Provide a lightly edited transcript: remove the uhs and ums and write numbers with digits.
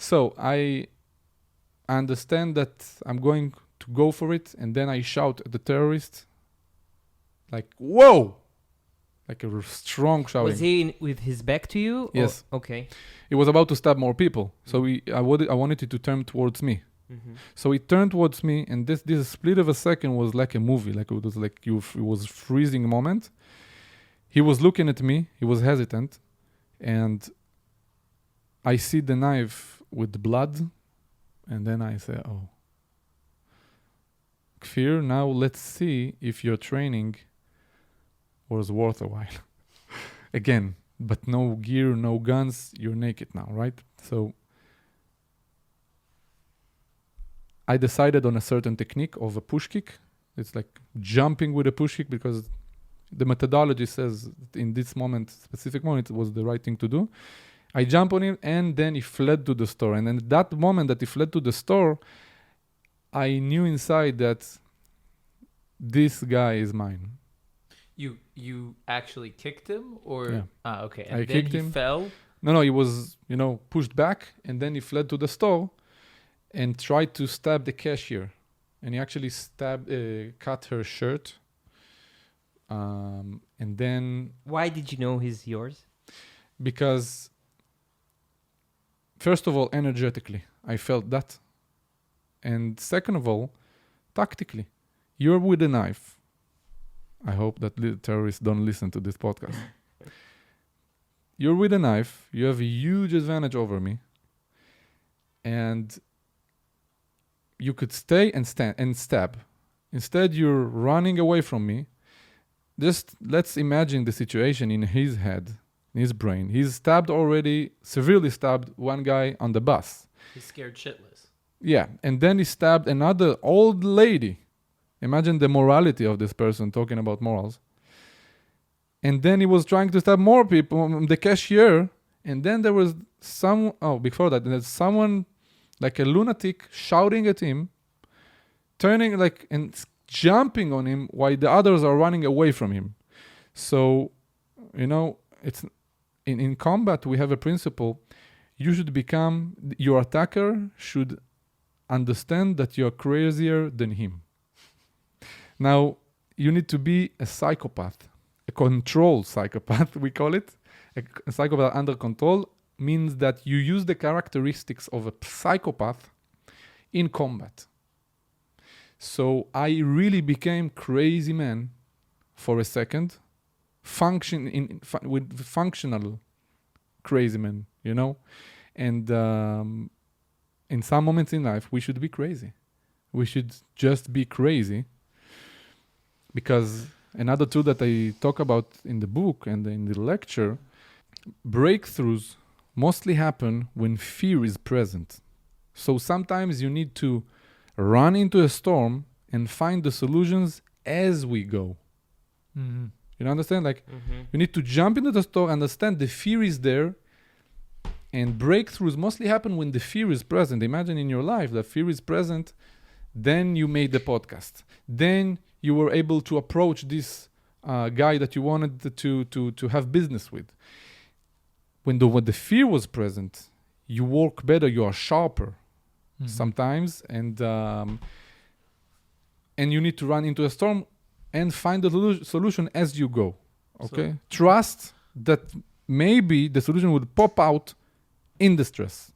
So I understand that I'm going to go for it, and then I shout at the terrorist, like, whoa! Like a strong shouting. Was he with his back to you? Yes. Okay. He was about to stab more people. So I wanted it to turn towards me. Mm-hmm. So he turned towards me, and this split of a second was like a movie. Like it was like it was freezing moment. He was looking at me. He was hesitant, and I see the knife with the blood, and then I say, "Oh, Kfir, now let's see if your training was worth a while." Again, but no gear, no guns. You're naked now, right? So I decided on a certain technique of a push kick. It's like jumping with a push kick because the methodology says in this moment, specific moment, it was the right thing to do. I jump on him, and then he fled to the store. And then that moment that he fled to the store, I knew inside that this guy is mine. You actually kicked him, or Yeah. okay, I and then kicked he him. fell. No, he was, pushed back, and then he fled to the store and tried to stab the cashier. And he actually cut her shirt. And then... Why did you know he's yours? Because, first of all, energetically, I felt that. And second of all, tactically, you're with a knife. I hope that terrorists don't listen to this podcast. You're with a knife. You have a huge advantage over me. And you could stay and stand and stab. Instead, you're running away from me. Just let's imagine the situation in his head, in his brain. He's severely stabbed one guy on the bus. He's scared shitless. Yeah, and then he stabbed another old lady. Imagine the morality of this person talking about morals. And then he was trying to stab more people, the cashier. And then there was before that, there's someone like a lunatic shouting at him, turning and jumping on him while the others are running away from him. So, it's in combat, we have a principle. Your attacker should understand that you're crazier than him. Now, you need to be a psychopath, a controlled psychopath, we call it. A psychopath under control means that you use the characteristics of a psychopath in combat. So I really became crazy man for a second, with functional crazy man, And in some moments in life, we should be crazy. We should just be crazy. Because another tool that I talk about in the book and in the lecture, breakthroughs mostly happen when fear is present. So sometimes you need to run into a storm and find the solutions as we go. Mm-hmm. You understand? You need to jump into the storm, understand the fear is there, and breakthroughs mostly happen when the fear is present. Imagine in your life that fear is present, then you made the podcast. Then you were able to approach this guy that you wanted to have business with. When the fear was present, you work better, you are sharper sometimes, and you need to run into a storm and find the solution as you go. Okay? Trust that maybe the solution will pop out in the stress.